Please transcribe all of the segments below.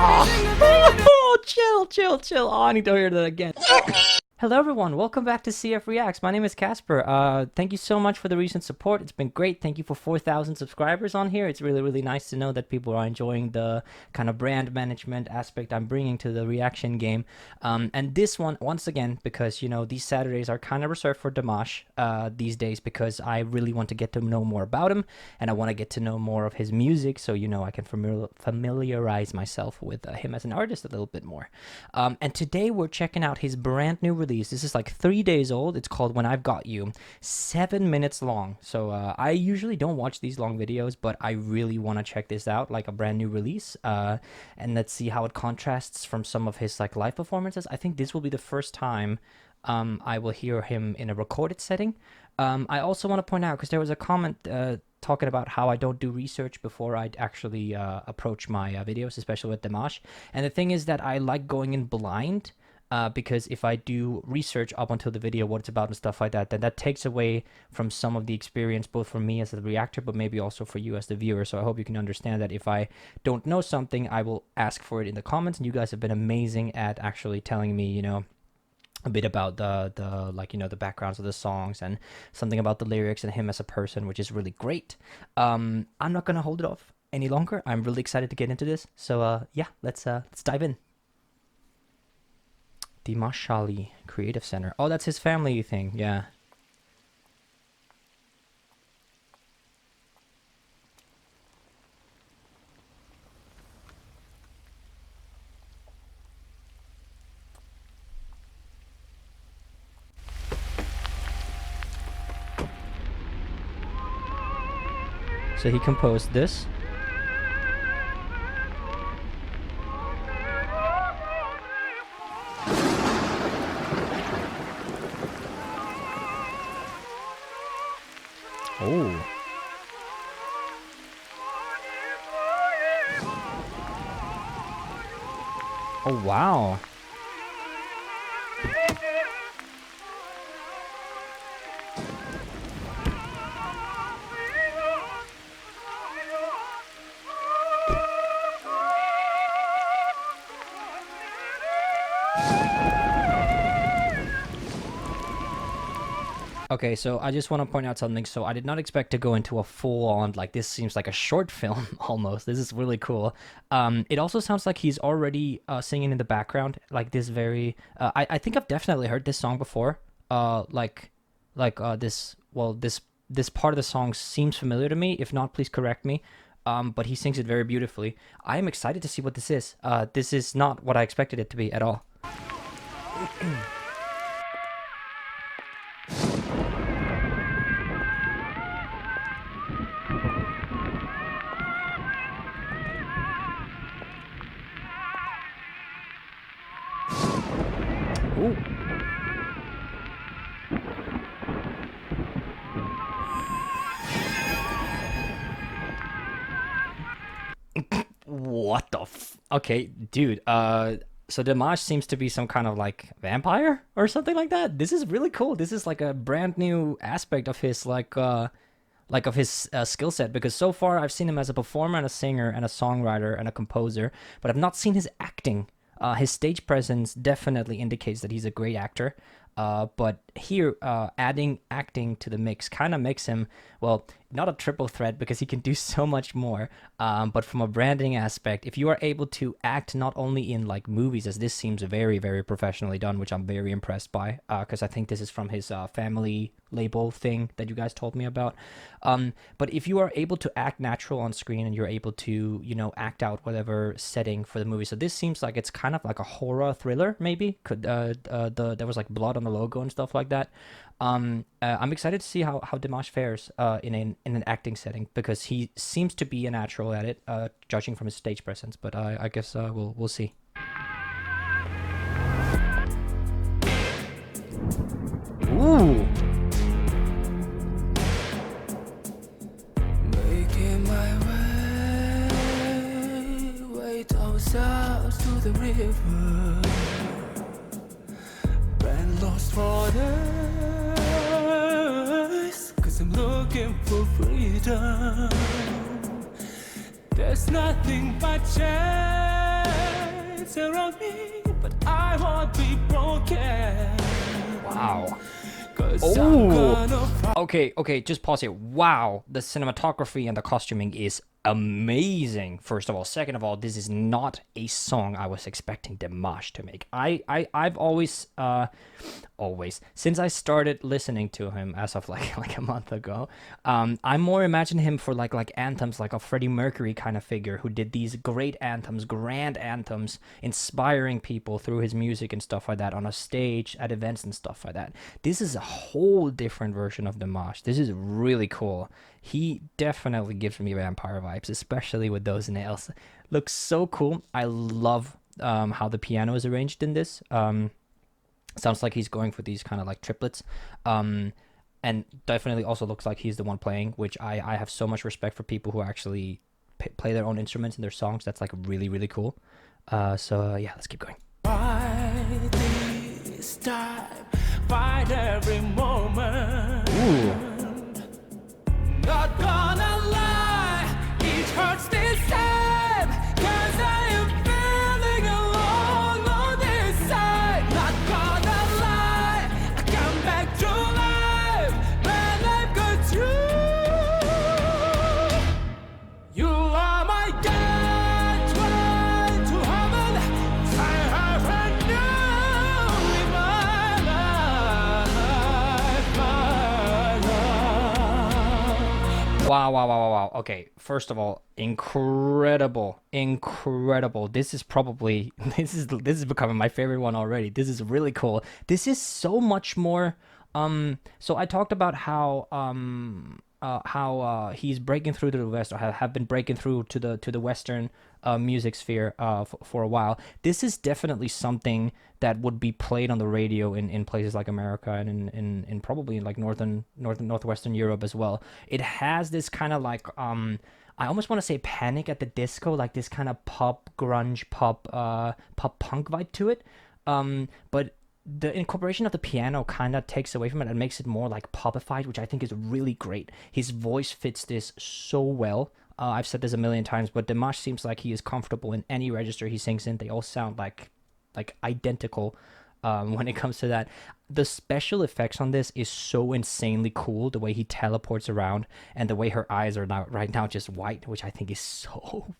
Oh, chill. Oh, I need to hear that again. Hello everyone, welcome back to CF Reacts. My name is Casper. Thank you so much for the recent support. It's been great. Thank you for 4,000 subscribers on here. It's really nice to know that people are enjoying the kind of brand management aspect I'm bringing to the reaction game. And this one, once again, because, you know, these Saturdays are kind of reserved for Dimash these days, because I really want to get to know more about him, and I want to get to know more of his music, so, you know, I can familiarize myself with him as an artist a little bit more. And today we're checking out his brand new release. This is like 3 days old. It's called When I've Got You. 7 minutes long. So I usually don't watch these long videos, but I really want to check this out, like a brand new release. And let's see how it contrasts from some of his like live performances. I think this will be the first time I will hear him in a recorded setting. I also want to point out, because there was a comment talking about how I don't do research before I'd actually approach my videos, especially with Dimash. And the thing is that I like going in blind. Because if I do research up until the video, what it's about and stuff like that, then that takes away from some of the experience, both for me as the reactor, but maybe also for you as the viewer. So I hope you can understand that if I don't know something, I will ask for it in the comments. And you guys have been amazing at actually telling me, you know, a bit about the like, you know, the backgrounds of the songs and something about the lyrics and him as a person, which is really great. I'm not gonna hold it off any longer. I'm really excited to get into this. So yeah, let's dive in. Dimash Creative Center. Oh, that's his family thing. Yeah. So he composed this. Oh. Oh, wow. Okay, so I just want to point out something. So I did not expect to go into a full-on, like, this seems like a short film almost. This is really cool. It also sounds like he's already singing in the background, like this very... I think I've definitely heard this song before. This part of the song seems familiar to me. If not, please correct me. But he sings it very beautifully. I am excited to see what this is. This is not what I expected it to be at all. Ooh. What the okay, dude, so Dimash seems to be some kind of like vampire or something like that. This is really cool. This is like a brand new aspect of his of his skill set, because so far I've seen him as a performer and a singer and a songwriter and a composer, but I've not seen his acting. His stage presence definitely indicates that he's a great actor. But here, adding acting to the mix kind of makes him, well, not a triple threat, because he can do so much more. But from a branding aspect, if you are able to act not only in like movies, as this seems very professionally done, which I'm very impressed by, because I think this is from his family label thing that you guys told me about. But if you are able to act natural on screen and you're able to, you know, act out whatever setting for the movie. So this seems like it's kind of like a horror thriller, maybe. There was like blood on the logo and stuff like that. I'm excited to see how Dimash fares in an acting setting, because he seems to be a natural at it, judging from his stage presence. But I guess we'll see. Ooh. Making my way down south to the river, and lost for days, 'cause I'm looking for freedom. There's nothing but chance. surround me, but I won't be broken. Wow. 'Cause I'm gonna Okay, just pause here. Wow, the cinematography and the costuming is amazing, first of all. Second of all, this is not a song I was expecting Dimash to make. I've always since I started listening to him as of like a month ago, I more imagine him for like anthems, like a Freddie Mercury kind of figure who did these great anthems, grand anthems, inspiring people through his music and stuff like that on a stage at events and stuff like that. This is a whole different version of Dimash. This is really cool. He definitely gives me vampire vibes, especially with those nails. Looks so cool. I love how the piano is arranged in this. Sounds like he's going for these kind of like triplets. And definitely also looks like he's the one playing, which I have so much respect for people who actually play their own instruments in their songs. That's like really, really cool. So yeah, let's keep going. fight this time, fight every moment. Ooh. Not gonna lie, it hurts this time, 'cause I am feeling alone on this side. Not gonna lie, I come back to life when I've got you. You are my gateway to heaven. I have a new in my life, my love. Wow. Okay, first of all, incredible. This is probably this is becoming my favorite one already. This is really cool. This is so much more so I talked about how he's breaking through to the West, or have been breaking through to the Western music sphere for a while. This is definitely something that would be played on the radio in places like America and in probably like northwestern Europe as well. It has this kind of like I almost want to say Panic at the Disco, like this kind of pop grunge pop punk vibe to it. But the incorporation of the piano kind of takes away from it and makes it more like popified, which I think is really great. His voice fits this so well. I've said this a million times, but Dimash seems like he is comfortable in any register he sings in. They all sound like identical when it comes to that. The special effects on this is so insanely cool. The way he teleports around and the way her eyes are now right now just white, which I think is so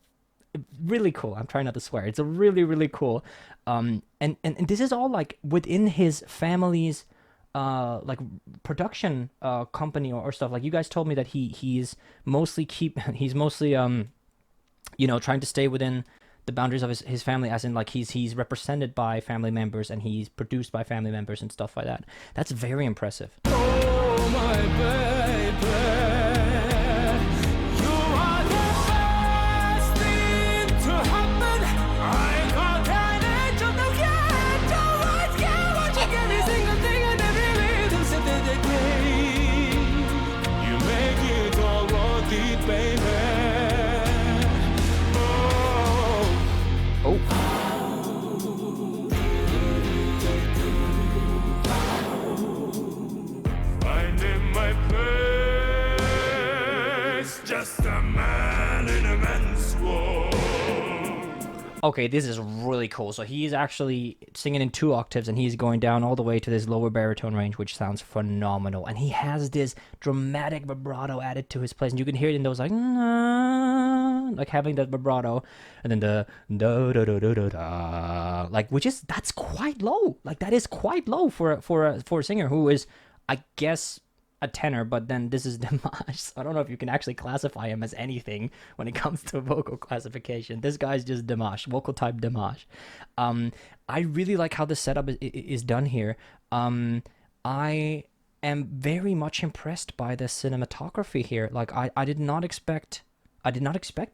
really cool. I'm trying not to swear. It's a really cool. And this is all like within his family's like production company or stuff. Like you guys told me that he's mostly you know, trying to stay within the boundaries of his family, as in like he's represented by family members and he's produced by family members and stuff like that. That's very impressive. Oh, my baby, you are the best thing to happen. I got an edge on the gate. Don't care what you get, every single thing and every little step that they take. You make it all worth it, baby. Oh. Finding my place, just a man in a man's world. Okay, this is really cool. So he's actually singing in 2 octaves and he's going down all the way to this lower baritone range, which sounds phenomenal. And he has this dramatic vibrato added to his place, and you can hear it in those like having that vibrato, and then the da da da da da da, like, that's quite low. Like that is quite low for a singer who is, I guess, a tenor, but then this is Dimash. So I don't know if you can actually classify him as anything when it comes to vocal classification. This guy's just Dimash, vocal type Dimash. I really like how the setup is done here. I am very much impressed by the cinematography here. Like I did not expect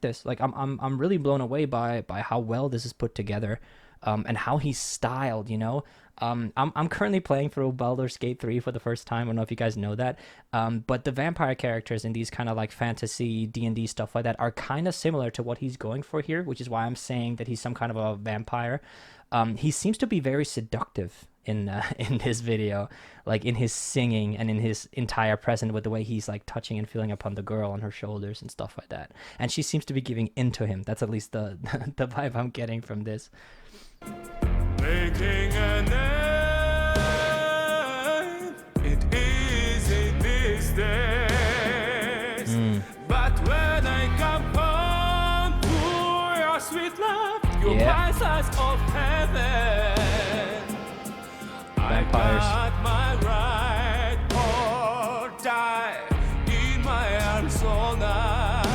this. Like I'm really blown away by how well this is put together. And how he's styled, you know. I'm currently playing through Baldur's Gate 3 for the first time. I don't know if you guys know that. But the vampire characters in these kind of like fantasy D&D stuff like that are kind of similar to what he's going for here, which is why I'm saying that he's some kind of a vampire. He seems to be very seductive in this video, like in his singing and in his entire presence, with the way he's like touching and feeling upon the girl on her shoulders and stuff like that. And she seems to be giving into him. That's at least the the vibe I'm getting from this. Making a name, it easy these days. But when I come home to your sweet love, your eyes of heaven, Vampires. I got my right or die in my arms all night.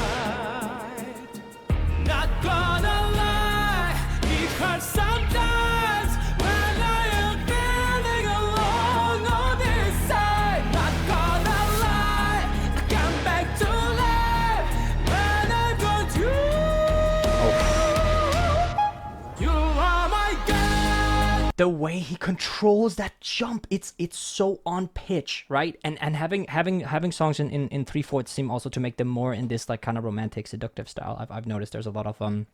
Not gonna lie, it hurts sometimes when I am feeling alone on this side. Not gonna lie, I come back to life when I've got you. You are my God. The way he controls that jump, it's so on pitch, right? And having songs in 3/4 seem also to make them more in this like kind of romantic, seductive style. I've noticed there's a lot of of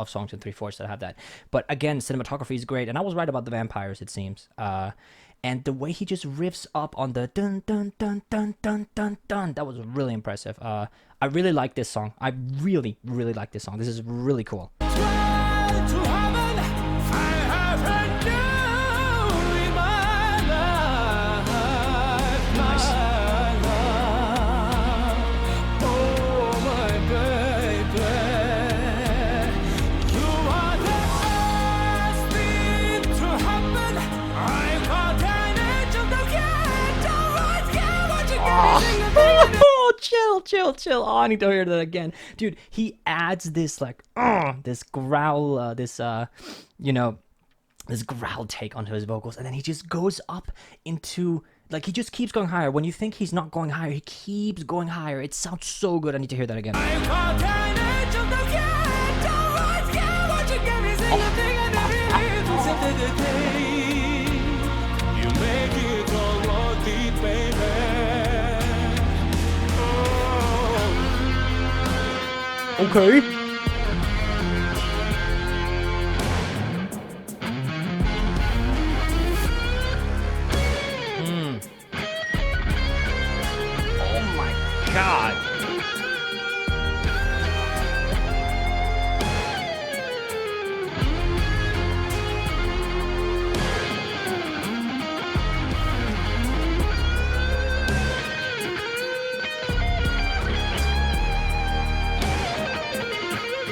songs in 3/4 that have that. But again, cinematography is great, and I was right about the vampires, it seems. And the way he just riffs up on the dun dun dun dun dun dun dun, that was really impressive. I really like this song. I really like this song. This is really cool. Try to heaven, I haven't known in my life, my love. Oh, my baby, you are the first thing to happen. I got an angel that can't get what you get. Oh, chill. Oh, I need to hear that again. Dude, he adds this like this growl, this growl take onto his vocals, and then he just goes up into like he just keeps going higher. When you think he's not going higher, he keeps going higher. It sounds so good. I need to hear that again. I got an angel that can't get what you get. Everything I never you make it all worth it, baby. Okay. Oh my God.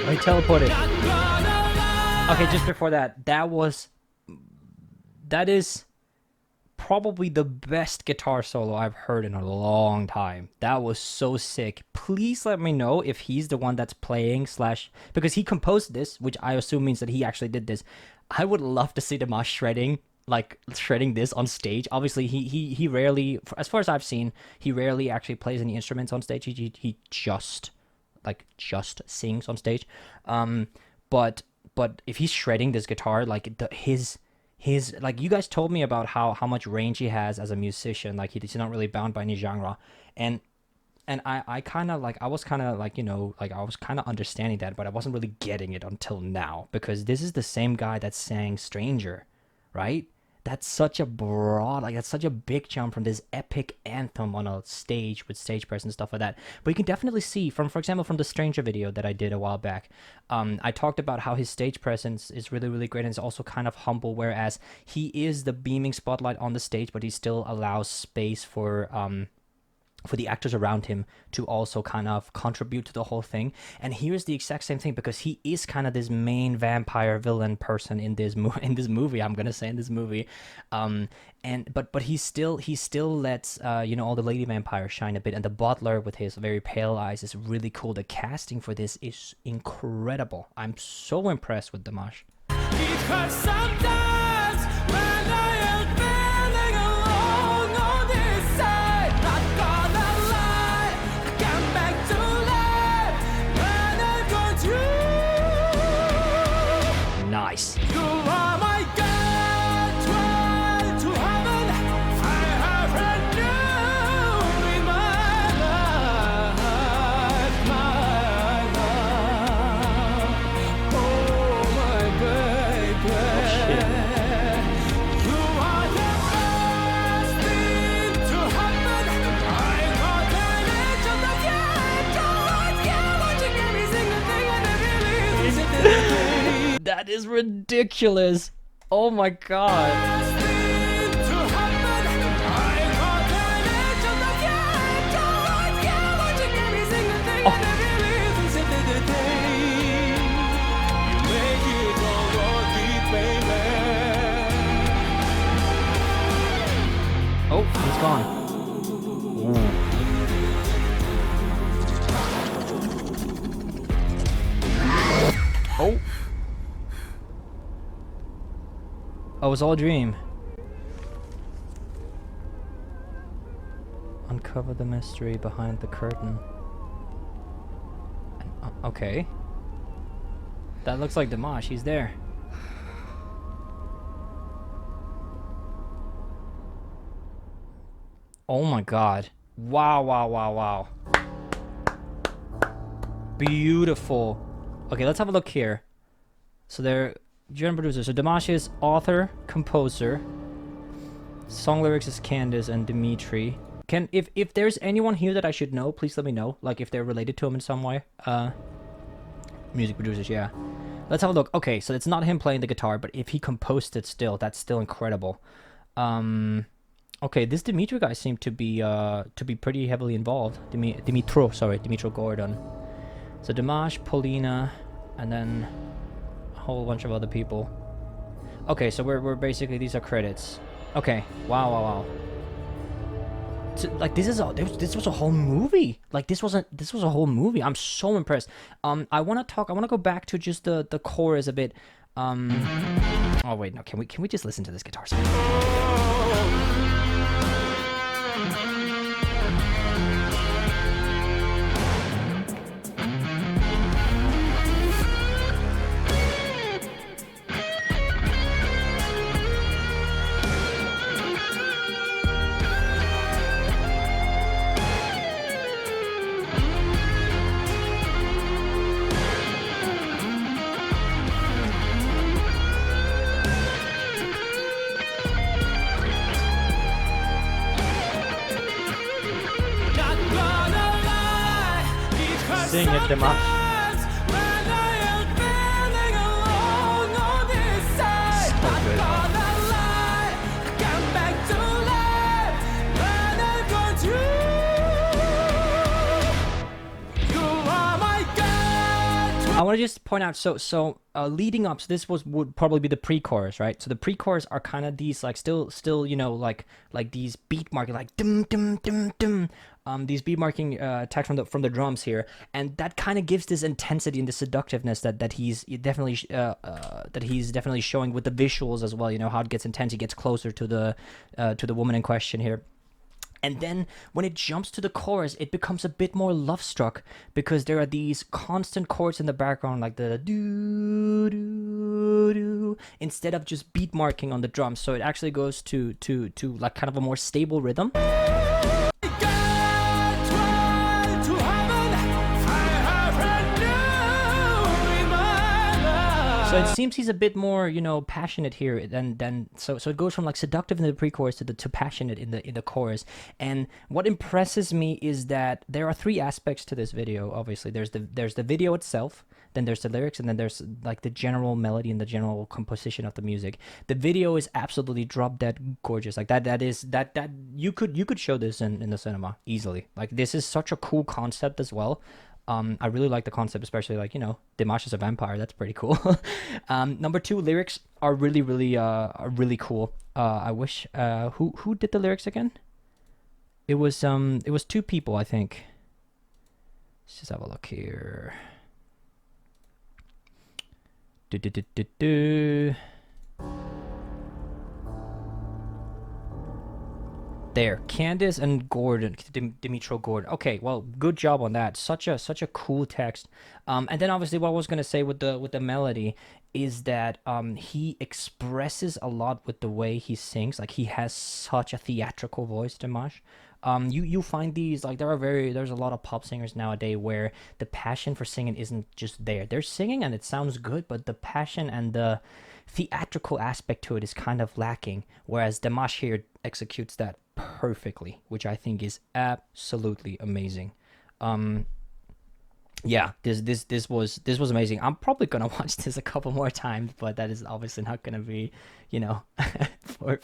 I teleported. Okay, just before that, that is probably the best guitar solo I've heard in a long time. That was so sick. Please let me know if he's the one that's playing / because he composed this, which I assume means that he actually did this. I would love to see Dimash shredding this on stage. Obviously, he rarely, as far as I've seen, he rarely actually plays any instruments on stage. He just sings on stage. But if he's shredding this guitar, like his like you guys told me about how much range he has as a musician, like he's not really bound by any genre, and I kind of like I was kind of understanding that, but I wasn't really getting it until now, because this is the same guy that sang Stranger, right? That's such a that's such a big jump from this epic anthem on a stage with stage presence and stuff like that. But you can definitely see for example, from the Stranger video that I did a while back, I talked about how his stage presence is really great, and it's also kind of humble, whereas he is the beaming spotlight on the stage, but he still allows space for the actors around him to also kind of contribute to the whole thing. And here's the exact same thing, because he is kind of this main vampire villain person in this movie. I'm gonna say in this movie, but he still lets all the lady vampires shine a bit, and the butler with his very pale eyes is really cool. The casting for this is incredible. I'm so impressed with Dimash. Because sometimes when I am feeling alone on this side, not gonna lie, I come back to life when I got you. Nice. You are my God, try to heaven, I haven't known in my life, my love. Oh, my baby. Oh, shit. You is ridiculous. Oh my god. Oh, he's gone. Oh. Oh, it was all a dream. Uncover the mystery behind the curtain. Okay. That looks like Dimash. He's there. Oh my god. Wow, wow, wow, wow. Beautiful. Okay, let's have a look here. So they're general producer. So Dimash is author, composer. Song lyrics is Candace and Dimitri. If there's anyone here that I should know, please let me know. Like if they're related to him in some way. Music producers, yeah. Let's have a look. Okay, so it's not him playing the guitar, but if he composed it still, that's still incredible. Okay, this Dimitri guy seemed to be pretty heavily involved. Dimitro Gordon. So Dimash, Paulina, and then a whole bunch of other people. Okay, so we're basically, these are credits. Okay, wow, wow, wow. So, like this was a whole movie. Like this was a whole movie. I'm so impressed. I want to go back to just the chorus a bit. Oh wait, no. Can we just listen to this guitar solo? Sing it, Dimash. I want to just point out, so leading up, so this would probably be the pre-chorus, right? So the pre-chorus are kind of these like still you know like these beat marking, like dum dum dum dum, these beat marking attacks from the drums here, and that kind of gives this intensity and the seductiveness that he's definitely showing with the visuals as well. You know how it gets intense, he gets closer to the woman in question here. And then when it jumps to the chorus, it becomes a bit more love-struck because there are these constant chords in the background, like the do do do, instead of just beat marking on the drums. So it actually goes to like kind of a more stable rhythm. So it seems he's a bit more, you know, passionate here than so it goes from like seductive in the pre-chorus to passionate in the chorus. And what impresses me is that there are three aspects to this video. Obviously, there's the video itself, then there's the lyrics, and then there's like the general melody and the general composition of the music. The video is absolutely drop dead gorgeous. Like that you could show this in the cinema easily. Like this is such a cool concept as well. I really like the concept, especially like, you know, Dimash is a vampire. That's pretty cool. Number two, lyrics are really cool. I wish who did the lyrics again? It was two people, I think. Let's just have a look here. There, Candace and Gordon, Dimitro Gordon. Okay, well, good job on that. Such a cool text. And then obviously what I was gonna say with the melody is that he expresses a lot with the way he sings. Like he has such a theatrical voice, Dimash. You find these, like there's a lot of pop singers nowadays where the passion for singing isn't just there. They're singing and it sounds good, but the passion and the theatrical aspect to it is kind of lacking. Whereas Dimash here executes that perfectly, which I think is absolutely amazing. Yeah, this was amazing. I'm probably gonna watch this a couple more times, but that is obviously not gonna be, you know,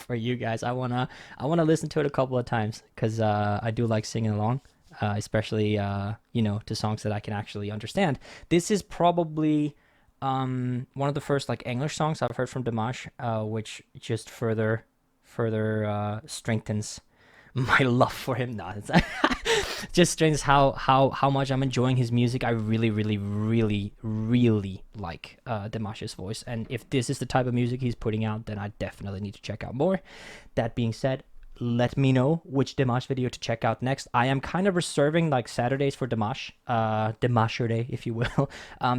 for you guys. I wanna listen to it a couple of times because I do like singing along, especially to songs that I can actually understand. This is probably one of the first like English songs I've heard from Dimash, which just further strengthens my love for him. No, it's just strengthens how much I'm enjoying his music. I really, really, really, really like Dimash's voice, and if this is the type of music he's putting out, then I definitely need to check out more. That being said, let me know which Dimash video to check out next. I am kind of reserving like Saturdays for Dimash, Dimasher Day, if you will,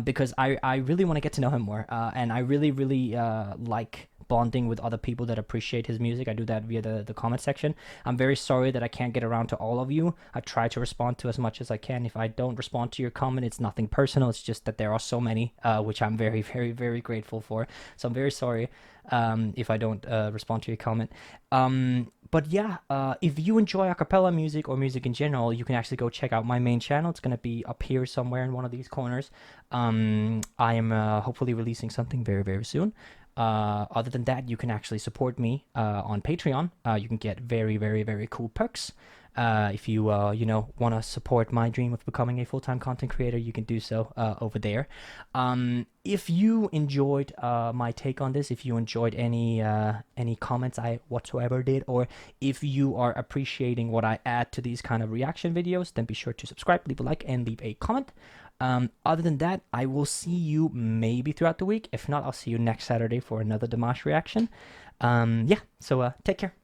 because I really want to get to know him more, and I really, really like bonding with other people that appreciate his music. I do that via the comment section. I'm very sorry that I can't get around to all of you. I try to respond to as much as I can. If I don't respond to your comment, it's nothing personal. It's just that there are so many, which I'm very, very, very grateful for. So I'm very sorry if I don't respond to your comment. But yeah, if you enjoy acapella music or music in general, you can actually go check out my main channel. It's going to be up here somewhere in one of these corners. I am hopefully releasing something very, very soon. Other than that, you can actually support me on Patreon. You can get very, very, very cool perks. If you want to support my dream of becoming a full-time content creator, you can do so over there. If you enjoyed my take on this, if you enjoyed any comments I whatsoever did, or if you are appreciating what I add to these kind of reaction videos, then be sure to subscribe, leave a like, and leave a comment. Other than that, I will see you maybe throughout the week. If not, I'll see you next Saturday for another Dimash reaction. Yeah, so take care.